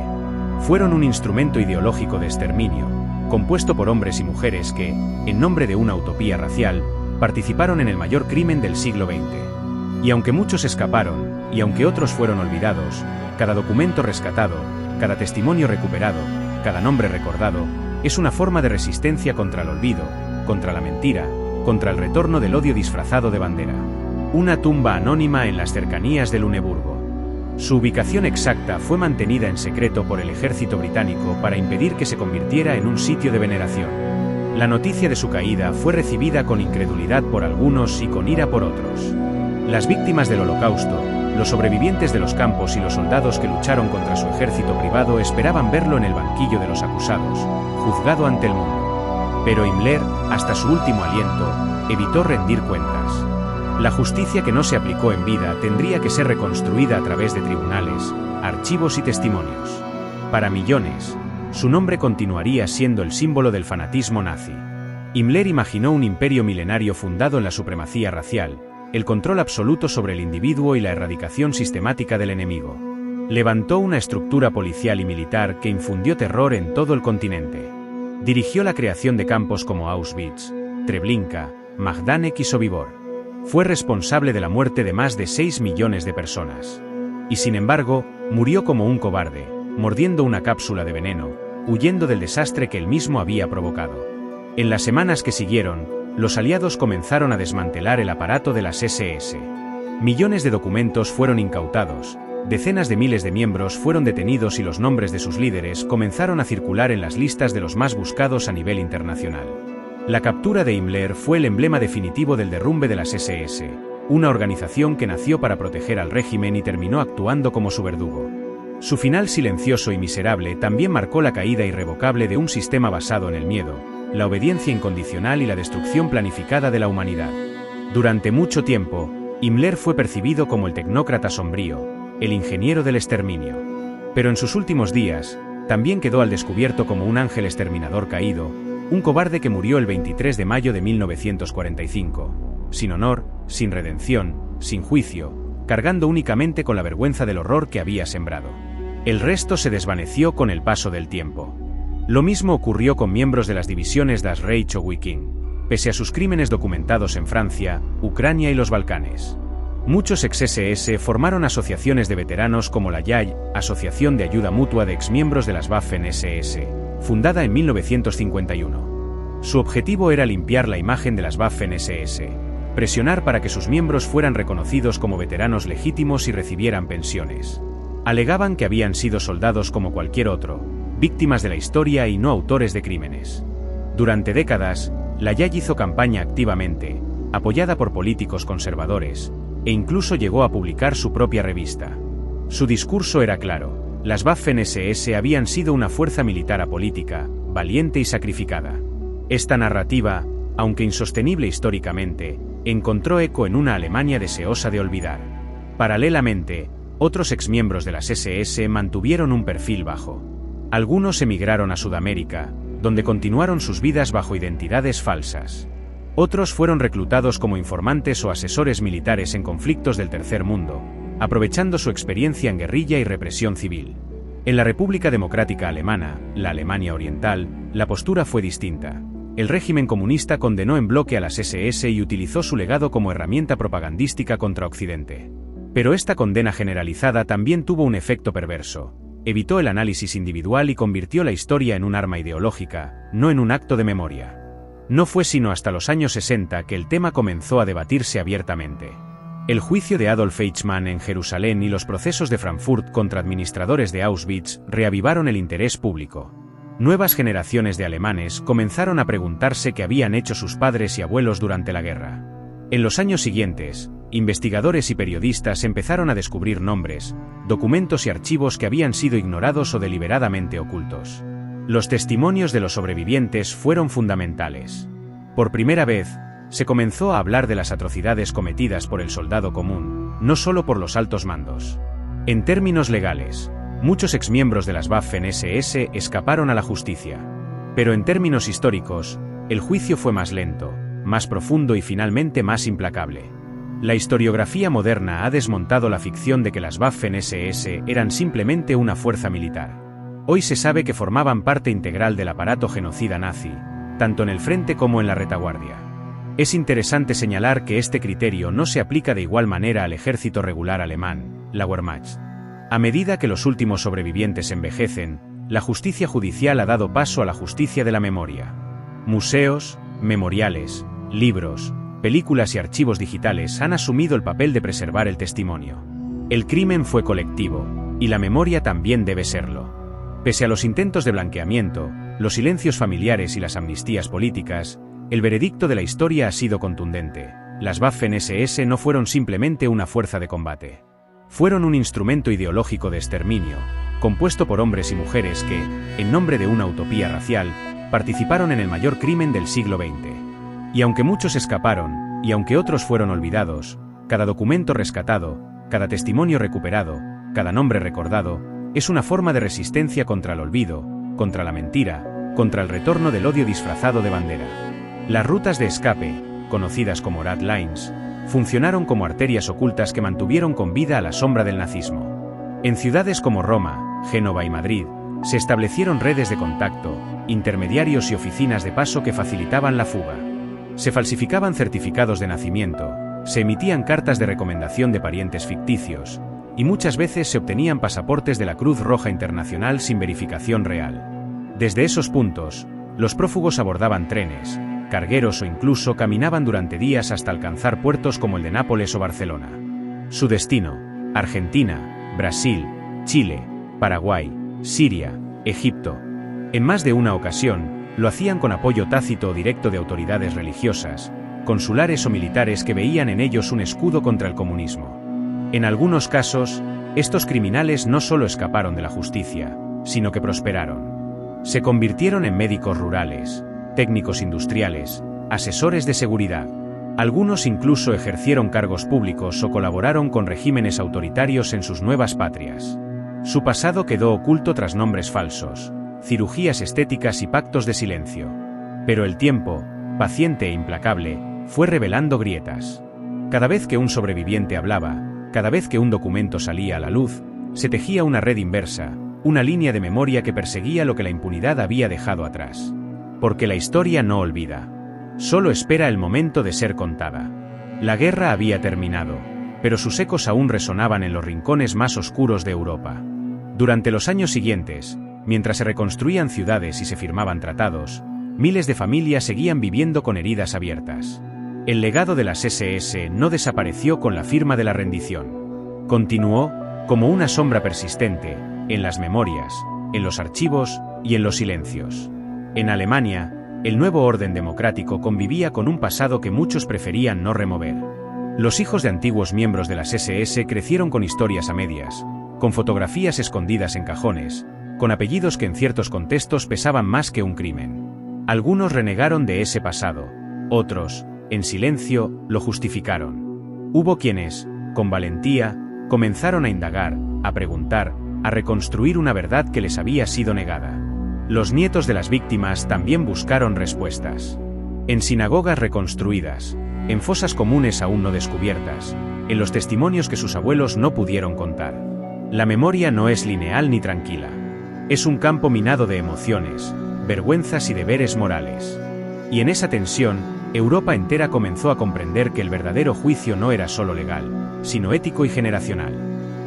Fueron un instrumento ideológico de exterminio, compuesto por hombres y mujeres que, en nombre de una utopía racial, participaron en el mayor crimen del siglo XX. Y aunque muchos escaparon, y aunque otros fueron olvidados, cada documento rescatado, cada testimonio recuperado, cada nombre recordado, es una forma de resistencia contra el olvido, contra la mentira, contra el retorno del odio disfrazado de bandera. Una tumba anónima en las cercanías de Luneburgo. Su ubicación exacta fue mantenida en secreto por el ejército británico para impedir que se convirtiera en un sitio de veneración. La noticia de su caída fue recibida con incredulidad por algunos y con ira por otros. Las víctimas del Holocausto, los sobrevivientes de los campos y los soldados que lucharon contra su ejército privado esperaban verlo en el banquillo de los acusados, juzgado ante el mundo. Pero Himmler, hasta su último aliento, evitó rendir cuentas. La justicia que no se aplicó en vida tendría que ser reconstruida a través de tribunales, archivos y testimonios. Para millones, su nombre continuaría siendo el símbolo del fanatismo nazi. Himmler imaginó un imperio milenario fundado en la supremacía racial, el control absoluto sobre el individuo y la erradicación sistemática del enemigo. Levantó una estructura policial y militar que infundió terror en todo el continente. Dirigió la creación de campos como Auschwitz, Treblinka, Majdanek y Sobibor. Fue responsable de la muerte de más de 6 millones de personas. Y sin embargo, murió como un cobarde, mordiendo una cápsula de veneno, huyendo del desastre que él mismo había provocado. En las semanas que siguieron, los aliados comenzaron a desmantelar el aparato de las SS. Millones de documentos fueron incautados, decenas de miles de miembros fueron detenidos y los nombres de sus líderes comenzaron a circular en las listas de los más buscados a nivel internacional. La captura de Himmler fue el emblema definitivo del derrumbe de las SS, una organización que nació para proteger al régimen y terminó actuando como su verdugo. Su final silencioso y miserable también marcó la caída irrevocable de un sistema basado en el miedo, la obediencia incondicional y la destrucción planificada de la humanidad. Durante mucho tiempo, Himmler fue percibido como el tecnócrata sombrío, el ingeniero del exterminio. Pero en sus últimos días, también quedó al descubierto como un ángel exterminador caído, un cobarde que murió el 23 de mayo de 1945, sin honor, sin redención, sin juicio, cargando únicamente con la vergüenza del horror que había sembrado. El resto se desvaneció con el paso del tiempo. Lo mismo ocurrió con miembros de las divisiones Das Reich o Wiking, pese a sus crímenes documentados en Francia, Ucrania y los Balcanes. Muchos ex-SS formaron asociaciones de veteranos como la YAI, Asociación de Ayuda Mutua de Exmiembros de las Waffen-SS, fundada en 1951. Su objetivo era limpiar la imagen de las Waffen-SS, presionar para que sus miembros fueran reconocidos como veteranos legítimos y recibieran pensiones. Alegaban que habían sido soldados como cualquier otro, víctimas de la historia y no autores de crímenes. Durante décadas, la YAI hizo campaña activamente, apoyada por políticos conservadores, e incluso llegó a publicar su propia revista. Su discurso era claro: Las Waffen-SS habían sido una fuerza militar apolítica, valiente y sacrificada. Esta narrativa, aunque insostenible históricamente, encontró eco en una Alemania deseosa de olvidar. Paralelamente, otros exmiembros de las SS mantuvieron un perfil bajo. Algunos emigraron a Sudamérica, donde continuaron sus vidas bajo identidades falsas. Otros fueron reclutados como informantes o asesores militares en conflictos del Tercer Mundo, aprovechando su experiencia en guerrilla y represión civil. En la República Democrática Alemana, la Alemania Oriental, la postura fue distinta. El régimen comunista condenó en bloque a las SS y utilizó su legado como herramienta propagandística contra Occidente. Pero esta condena generalizada también tuvo un efecto perverso. Evitó el análisis individual y convirtió la historia en un arma ideológica, no en un acto de memoria. No fue sino hasta los años 60 que el tema comenzó a debatirse abiertamente. El juicio de Adolf Eichmann en Jerusalén y los procesos de Frankfurt contra administradores de Auschwitz reavivaron el interés público. Nuevas generaciones de alemanes comenzaron a preguntarse qué habían hecho sus padres y abuelos durante la guerra. En los años siguientes, investigadores y periodistas empezaron a descubrir nombres, documentos y archivos que habían sido ignorados o deliberadamente ocultos. Los testimonios de los sobrevivientes fueron fundamentales. Por primera vez, se comenzó a hablar de las atrocidades cometidas por el soldado común, no solo por los altos mandos. En términos legales, muchos exmiembros de las Waffen-SS escaparon a la justicia. Pero en términos históricos, el juicio fue más lento, más profundo y finalmente más implacable. La historiografía moderna ha desmontado la ficción de que las Waffen-SS eran simplemente una fuerza militar. Hoy se sabe que formaban parte integral del aparato genocida nazi, tanto en el frente como en la retaguardia. Es interesante señalar que este criterio no se aplica de igual manera al ejército regular alemán, la Wehrmacht. A medida que los últimos sobrevivientes envejecen, la justicia judicial ha dado paso a la justicia de la memoria. Museos, memoriales, libros, películas y archivos digitales han asumido el papel de preservar el testimonio. El crimen fue colectivo, y la memoria también debe serlo. Pese a los intentos de blanqueamiento, los silencios familiares y las amnistías políticas, el veredicto de la historia ha sido contundente. Las Waffen-SS no fueron simplemente una fuerza de combate. Fueron un instrumento ideológico de exterminio, compuesto por hombres y mujeres que, en nombre de una utopía racial, participaron en el mayor crimen del siglo XX. Y aunque muchos escaparon, y aunque otros fueron olvidados, cada documento rescatado, cada testimonio recuperado, cada nombre recordado, es una forma de resistencia contra el olvido, contra la mentira, contra el retorno del odio disfrazado de bandera. Las rutas de escape, conocidas como Red Lines, funcionaron como arterias ocultas que mantuvieron con vida a la sombra del nazismo. En ciudades como Roma, Génova y Madrid, se establecieron redes de contacto, intermediarios y oficinas de paso que facilitaban la fuga. Se falsificaban certificados de nacimiento, se emitían cartas de recomendación de parientes ficticios, y muchas veces se obtenían pasaportes de la Cruz Roja Internacional sin verificación real. Desde esos puntos, los prófugos abordaban trenes, cargueros o incluso caminaban durante días hasta alcanzar puertos como el de Nápoles o Barcelona. Su destino: Argentina, Brasil, Chile, Paraguay, Siria, Egipto. En más de una ocasión, lo hacían con apoyo tácito o directo de autoridades religiosas, consulares o militares que veían en ellos un escudo contra el comunismo. En algunos casos, estos criminales no solo escaparon de la justicia, sino que prosperaron. Se convirtieron en médicos rurales, técnicos industriales, asesores de seguridad. Algunos incluso ejercieron cargos públicos o colaboraron con regímenes autoritarios en sus nuevas patrias. Su pasado quedó oculto tras nombres falsos, cirugías estéticas y pactos de silencio. Pero el tiempo, paciente e implacable, fue revelando grietas. Cada vez que un sobreviviente hablaba, cada vez que un documento salía a la luz, se tejía una red inversa, una línea de memoria que perseguía lo que la impunidad había dejado atrás. Porque la historia no olvida. Solo espera el momento de ser contada. La guerra había terminado, pero sus ecos aún resonaban en los rincones más oscuros de Europa. Durante los años siguientes, mientras se reconstruían ciudades y se firmaban tratados, miles de familias seguían viviendo con heridas abiertas. El legado de las SS no desapareció con la firma de la rendición. Continuó, como una sombra persistente, en las memorias, en los archivos y en los silencios. En Alemania, el nuevo orden democrático convivía con un pasado que muchos preferían no remover. Los hijos de antiguos miembros de las SS crecieron con historias a medias, con fotografías escondidas en cajones, con apellidos que en ciertos contextos pesaban más que un crimen. Algunos renegaron de ese pasado, otros, en silencio, lo justificaron. Hubo quienes, con valentía, comenzaron a indagar, a preguntar, a reconstruir una verdad que les había sido negada. Los nietos de las víctimas también buscaron respuestas. En sinagogas reconstruidas, en fosas comunes aún no descubiertas, en los testimonios que sus abuelos no pudieron contar. La memoria no es lineal ni tranquila. Es un campo minado de emociones, vergüenzas y deberes morales. Y en esa tensión, Europa entera comenzó a comprender que el verdadero juicio no era solo legal, sino ético y generacional.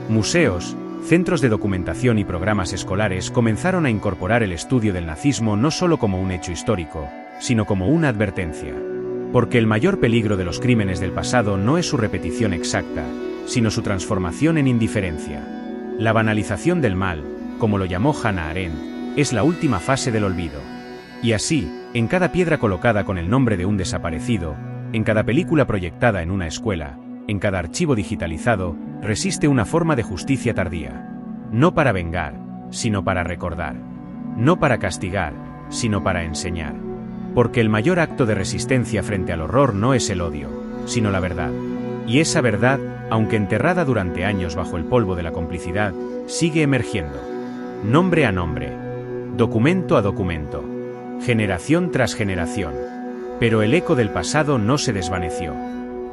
Museos, centros de documentación y programas escolares comenzaron a incorporar el estudio del nazismo no solo como un hecho histórico, sino como una advertencia. Porque el mayor peligro de los crímenes del pasado no es su repetición exacta, sino su transformación en indiferencia. La banalización del mal, como lo llamó Hannah Arendt, es la última fase del olvido. Y así, en cada piedra colocada con el nombre de un desaparecido, en cada película proyectada en una escuela, en cada archivo digitalizado, resiste una forma de justicia tardía. No para vengar, sino para recordar. No para castigar, sino para enseñar. Porque el mayor acto de resistencia frente al horror no es el odio, sino la verdad. Y esa verdad, aunque enterrada durante años bajo el polvo de la complicidad, sigue emergiendo. Nombre a nombre, documento a documento, generación tras generación. Pero el eco del pasado no se desvaneció.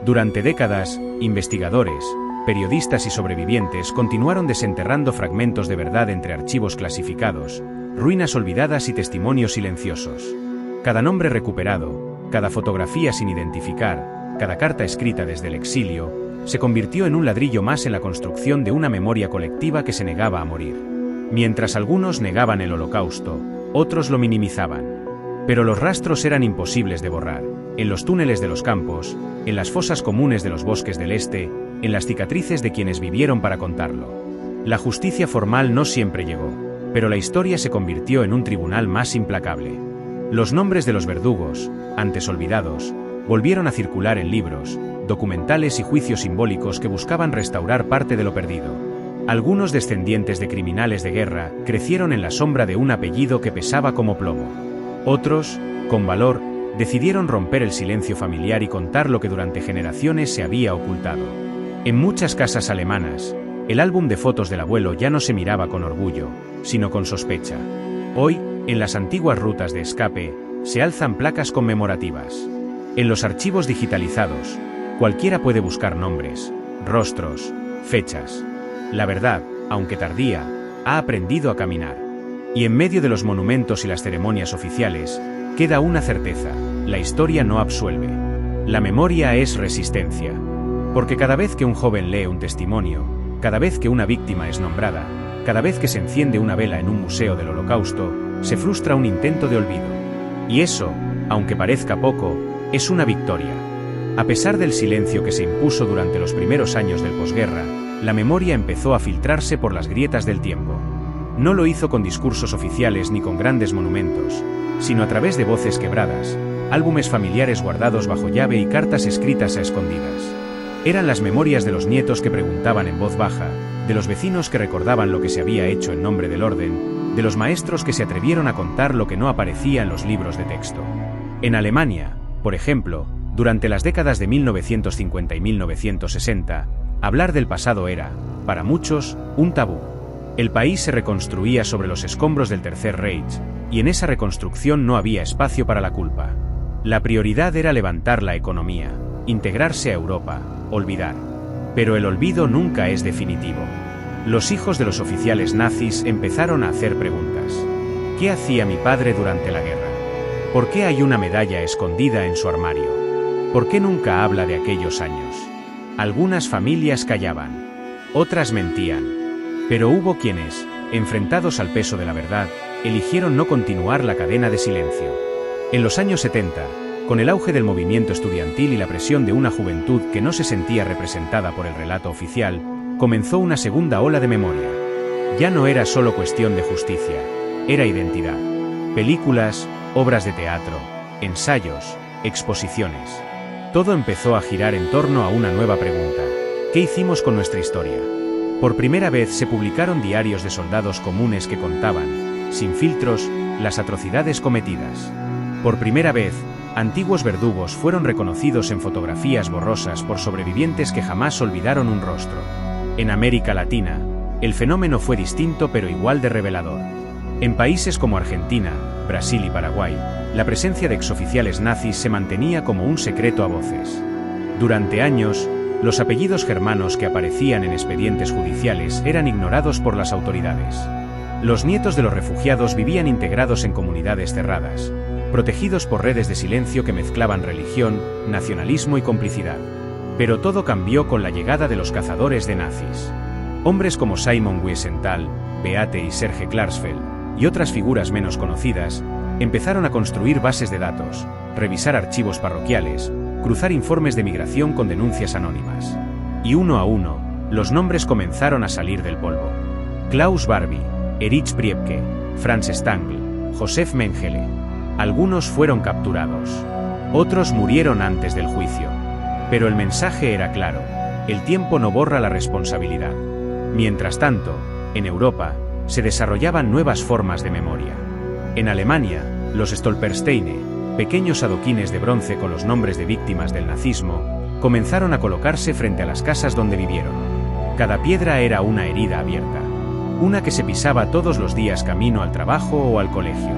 Durante décadas, investigadores, periodistas y sobrevivientes continuaron desenterrando fragmentos de verdad entre archivos clasificados, ruinas olvidadas y testimonios silenciosos. Cada nombre recuperado, cada fotografía sin identificar, cada carta escrita desde el exilio, se convirtió en un ladrillo más en la construcción de una memoria colectiva que se negaba a morir. Mientras algunos negaban el Holocausto, otros lo minimizaban. Pero los rastros eran imposibles de borrar, en los túneles de los campos, en las fosas comunes de los bosques del este, en las cicatrices de quienes vivieron para contarlo. La justicia formal no siempre llegó, pero la historia se convirtió en un tribunal más implacable. Los nombres de los verdugos, antes olvidados, volvieron a circular en libros, documentales y juicios simbólicos que buscaban restaurar parte de lo perdido. Algunos descendientes de criminales de guerra crecieron en la sombra de un apellido que pesaba como plomo. Otros, con valor, decidieron romper el silencio familiar y contar lo que durante generaciones se había ocultado. En muchas casas alemanas, el álbum de fotos del abuelo ya no se miraba con orgullo, sino con sospecha. Hoy, en las antiguas rutas de escape, se alzan placas conmemorativas. En los archivos digitalizados, cualquiera puede buscar nombres, rostros, fechas. La verdad, aunque tardía, ha aprendido a caminar. Y en medio de los monumentos y las ceremonias oficiales, queda una certeza: la historia no absuelve. La memoria es resistencia. Porque cada vez que un joven lee un testimonio, cada vez que una víctima es nombrada, cada vez que se enciende una vela en un museo del Holocausto, se frustra un intento de olvido. Y eso, aunque parezca poco, es una victoria. A pesar del silencio que se impuso durante los primeros años del posguerra, la memoria empezó a filtrarse por las grietas del tiempo. No lo hizo con discursos oficiales ni con grandes monumentos, sino a través de voces quebradas, álbumes familiares guardados bajo llave y cartas escritas a escondidas. Eran las memorias de los nietos que preguntaban en voz baja, de los vecinos que recordaban lo que se había hecho en nombre del orden, de los maestros que se atrevieron a contar lo que no aparecía en los libros de texto. En Alemania, por ejemplo, durante las décadas de 1950 y 1960, hablar del pasado era, para muchos, un tabú. El país se reconstruía sobre los escombros del Tercer Reich, y en esa reconstrucción no había espacio para la culpa. La prioridad era levantar la economía, integrarse a Europa, olvidar. Pero el olvido nunca es definitivo. Los hijos de los oficiales nazis empezaron a hacer preguntas. ¿Qué hacía mi padre durante la guerra? ¿Por qué hay una medalla escondida en su armario? ¿Por qué nunca habla de aquellos años? Algunas familias callaban, otras mentían, pero hubo quienes, enfrentados al peso de la verdad, eligieron no continuar la cadena de silencio. En los años 70, con el auge del movimiento estudiantil y la presión de una juventud que no se sentía representada por el relato oficial, comenzó una segunda ola de memoria. Ya no era solo cuestión de justicia, era identidad. Películas, obras de teatro, ensayos, exposiciones. Todo empezó a girar en torno a una nueva pregunta: ¿qué hicimos con nuestra historia? Por primera vez se publicaron diarios de soldados comunes que contaban, sin filtros, las atrocidades cometidas. Por primera vez, antiguos verdugos fueron reconocidos en fotografías borrosas por sobrevivientes que jamás olvidaron un rostro. En América Latina, el fenómeno fue distinto pero igual de revelador. En países como Argentina, Brasil y Paraguay, la presencia de exoficiales nazis se mantenía como un secreto a voces. Durante años, los apellidos germanos que aparecían en expedientes judiciales eran ignorados por las autoridades. Los nietos de los refugiados vivían integrados en comunidades cerradas, protegidos por redes de silencio que mezclaban religión, nacionalismo y complicidad. Pero todo cambió con la llegada de los cazadores de nazis. Hombres como Simon Wiesenthal, Beate y Serge Klarsfeld, y otras figuras menos conocidas, empezaron a construir bases de datos, revisar archivos parroquiales, cruzar informes de migración con denuncias anónimas. Y uno a uno, los nombres comenzaron a salir del polvo. Klaus Barbie, Erich Priebke, Franz Stangl, Josef Mengele. Algunos fueron capturados. Otros murieron antes del juicio. Pero el mensaje era claro: el tiempo no borra la responsabilidad. Mientras tanto, en Europa, se desarrollaban nuevas formas de memoria. En Alemania, los Stolpersteine, pequeños adoquines de bronce con los nombres de víctimas del nazismo, comenzaron a colocarse frente a las casas donde vivieron. Cada piedra era una herida abierta, una que se pisaba todos los días camino al trabajo o al colegio.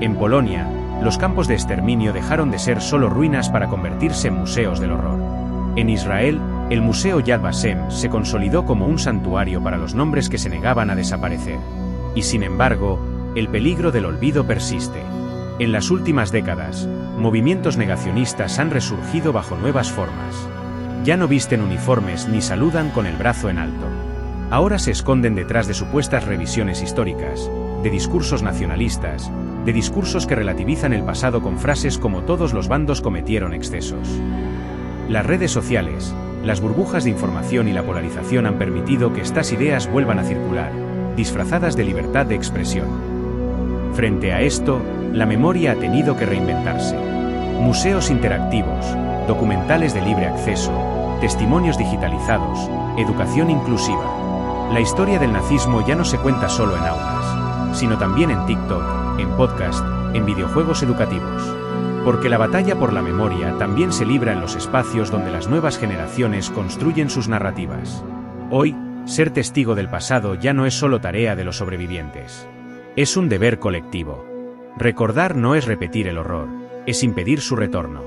En Polonia, los campos de exterminio dejaron de ser solo ruinas para convertirse en museos del horror. En Israel, el Museo Yad Vashem se consolidó como un santuario para los nombres que se negaban a desaparecer. Y sin embargo, el peligro del olvido persiste. En las últimas décadas, movimientos negacionistas han resurgido bajo nuevas formas. Ya no visten uniformes ni saludan con el brazo en alto. Ahora se esconden detrás de supuestas revisiones históricas, de discursos nacionalistas, de discursos que relativizan el pasado con frases como todos los bandos cometieron excesos. Las redes sociales, las burbujas de información y la polarización han permitido que estas ideas vuelvan a circular, disfrazadas de libertad de expresión. Frente a esto, la memoria ha tenido que reinventarse. Museos interactivos, documentales de libre acceso, testimonios digitalizados, educación inclusiva. La historia del nazismo ya no se cuenta solo en aulas, sino también en TikTok, en podcast, en videojuegos educativos. Porque la batalla por la memoria también se libra en los espacios donde las nuevas generaciones construyen sus narrativas. Hoy, ser testigo del pasado ya no es solo tarea de los sobrevivientes. Es un deber colectivo. Recordar no es repetir el horror, es impedir su retorno.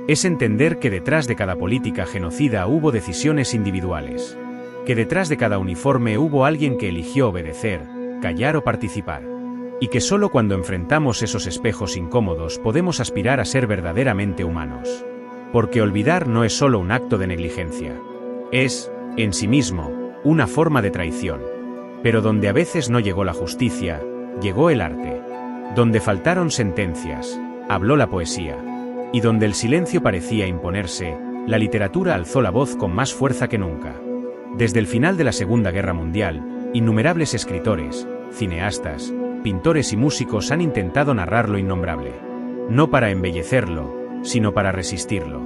Es entender que detrás de cada política genocida hubo decisiones individuales. Que detrás de cada uniforme hubo alguien que eligió obedecer, callar o participar. Y que solo cuando enfrentamos esos espejos incómodos podemos aspirar a ser verdaderamente humanos. Porque olvidar no es solo un acto de negligencia. Es, en sí mismo, una forma de traición. Pero donde a veces no llegó la justicia, llegó el arte. Donde faltaron sentencias, habló la poesía. Y donde el silencio parecía imponerse, la literatura alzó la voz con más fuerza que nunca. Desde el final de la Segunda Guerra Mundial, innumerables escritores, cineastas, pintores y músicos han intentado narrar lo innombrable. No para embellecerlo, sino para resistirlo.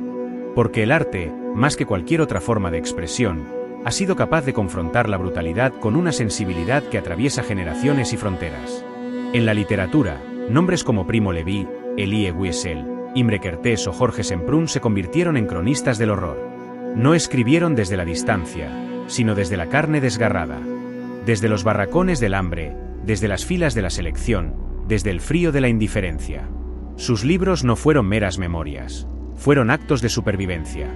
Porque el arte, más que cualquier otra forma de expresión, ha sido capaz de confrontar la brutalidad con una sensibilidad que atraviesa generaciones y fronteras. En la literatura, nombres como Primo Levi, Elie Wiesel, Imre Kertész o Jorge Semprún se convirtieron en cronistas del horror. No escribieron desde la distancia, sino desde la carne desgarrada. Desde los barracones del hambre, desde las filas de la selección, desde el frío de la indiferencia. Sus libros no fueron meras memorias, fueron actos de supervivencia.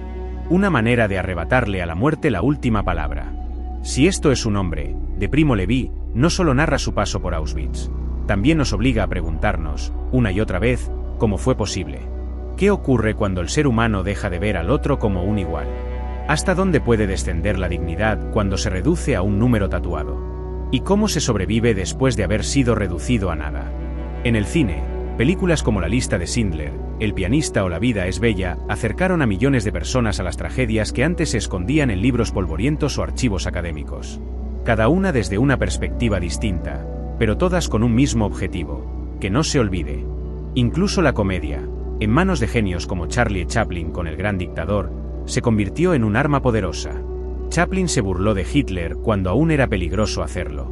Una manera de arrebatarle a la muerte la última palabra. Si esto es un hombre, de Primo Levi, no solo narra su paso por Auschwitz, también nos obliga a preguntarnos, una y otra vez, ¿cómo fue posible? ¿Qué ocurre cuando el ser humano deja de ver al otro como un igual? ¿Hasta dónde puede descender la dignidad cuando se reduce a un número tatuado? ¿Y cómo se sobrevive después de haber sido reducido a nada? En el cine, películas como La lista de Schindler, El pianista o La vida es bella acercaron a millones de personas a las tragedias que antes se escondían en libros polvorientos o archivos académicos. Cada una desde una perspectiva distinta, pero todas con un mismo objetivo: que no se olvide. Incluso la comedia, en manos de genios como Charlie Chaplin con El gran dictador, se convirtió en un arma poderosa. Chaplin se burló de Hitler cuando aún era peligroso hacerlo.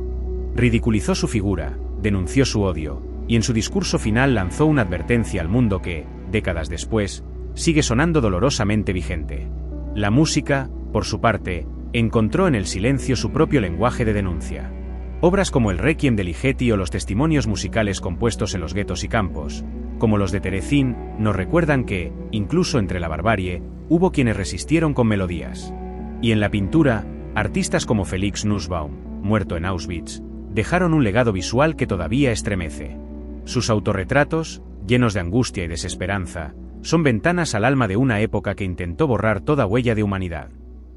Ridiculizó su figura, denunció su odio, y en su discurso final lanzó una advertencia al mundo que, décadas después, sigue sonando dolorosamente vigente. La música, por su parte, encontró en el silencio su propio lenguaje de denuncia. Obras como el Requiem de Ligeti o los testimonios musicales compuestos en los guetos y campos, como los de Terezín, nos recuerdan que, incluso entre la barbarie, hubo quienes resistieron con melodías. Y en la pintura, artistas como Felix Nussbaum, muerto en Auschwitz, dejaron un legado visual que todavía estremece. Sus autorretratos, llenos de angustia y desesperanza, son ventanas al alma de una época que intentó borrar toda huella de humanidad.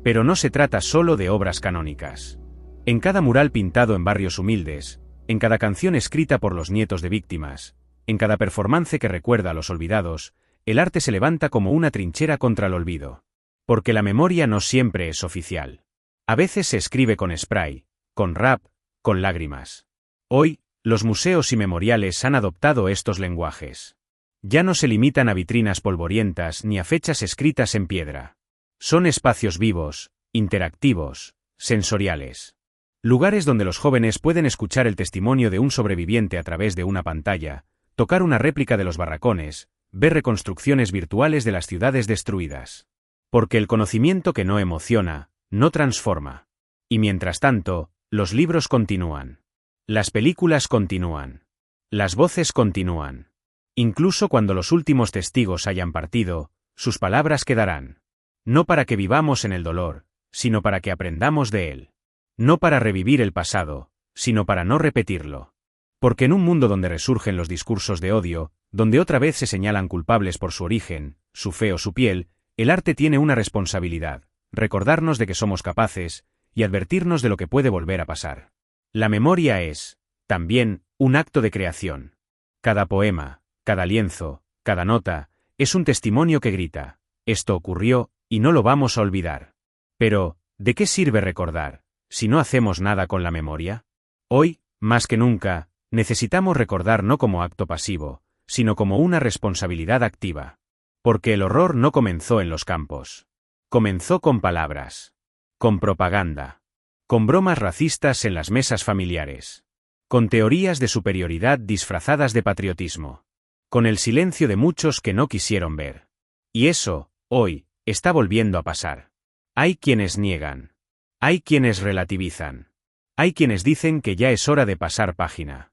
Pero no se trata solo de obras canónicas. En cada mural pintado en barrios humildes, en cada canción escrita por los nietos de víctimas, en cada performance que recuerda a los olvidados, el arte se levanta como una trinchera contra el olvido. Porque la memoria no siempre es oficial. A veces se escribe con spray, con rap, con lágrimas. Hoy, los museos y memoriales han adoptado estos lenguajes. Ya no se limitan a vitrinas polvorientas ni a fechas escritas en piedra. Son espacios vivos, interactivos, sensoriales. Lugares donde los jóvenes pueden escuchar el testimonio de un sobreviviente a través de una pantalla, tocar una réplica de los barracones, ver reconstrucciones virtuales de las ciudades destruidas. Porque el conocimiento que no emociona, no transforma. Y mientras tanto, los libros continúan. Las películas continúan. Las voces continúan. Incluso cuando los últimos testigos hayan partido, sus palabras quedarán. No para que vivamos en el dolor, sino para que aprendamos de él. No para revivir el pasado, sino para no repetirlo. Porque en un mundo donde resurgen los discursos de odio, donde otra vez se señalan culpables por su origen, su fe o su piel, el arte tiene una responsabilidad, recordarnos de que somos capaces, y advertirnos de lo que puede volver a pasar. La memoria es, también, un acto de creación. Cada poema, cada lienzo, cada nota, es un testimonio que grita, esto ocurrió, y no lo vamos a olvidar. Pero, ¿de qué sirve recordar, si no hacemos nada con la memoria? Hoy, más que nunca, necesitamos recordar no como acto pasivo, sino como una responsabilidad activa. Porque el horror no comenzó en los campos. Comenzó con palabras. Con propaganda. Con bromas racistas en las mesas familiares. Con teorías de superioridad disfrazadas de patriotismo. Con el silencio de muchos que no quisieron ver. Y eso, hoy, está volviendo a pasar. Hay quienes niegan. Hay quienes relativizan. Hay quienes dicen que ya es hora de pasar página.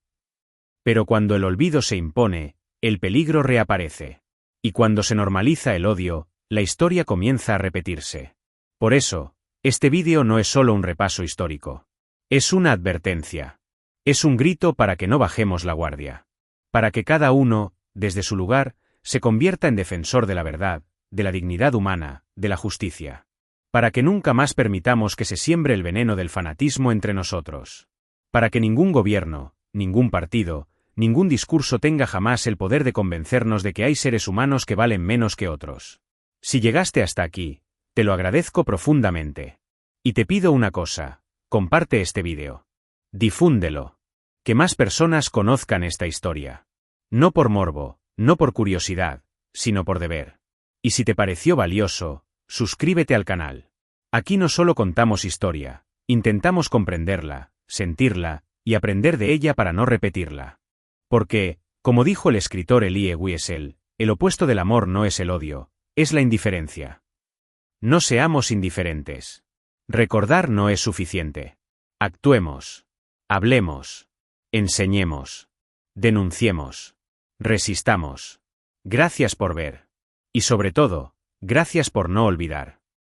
Pero cuando el olvido se impone, el peligro reaparece. Y cuando se normaliza el odio, la historia comienza a repetirse. Por eso, este vídeo no es solo un repaso histórico. Es una advertencia. Es un grito para que no bajemos la guardia. Para que cada uno, desde su lugar, se convierta en defensor de la verdad, de la dignidad humana, de la justicia. Para que nunca más permitamos que se siembre el veneno del fanatismo entre nosotros. Para que ningún gobierno, ningún partido, ningún discurso tenga jamás el poder de convencernos de que hay seres humanos que valen menos que otros. Si llegaste hasta aquí, te lo agradezco profundamente. Y te pido una cosa, comparte este vídeo. Difúndelo. Que más personas conozcan esta historia. No por morbo, no por curiosidad, sino por deber. Y si te pareció valioso, suscríbete al canal. Aquí no solo contamos historia, intentamos comprenderla, sentirla, y aprender de ella para no repetirla. Porque, como dijo el escritor Elie Wiesel, el opuesto del amor no es el odio, es la indiferencia. No seamos indiferentes. Recordar no es suficiente. Actuemos. Hablemos. Enseñemos. Denunciemos. Resistamos. Gracias por ver. Y sobre todo, gracias por no olvidar.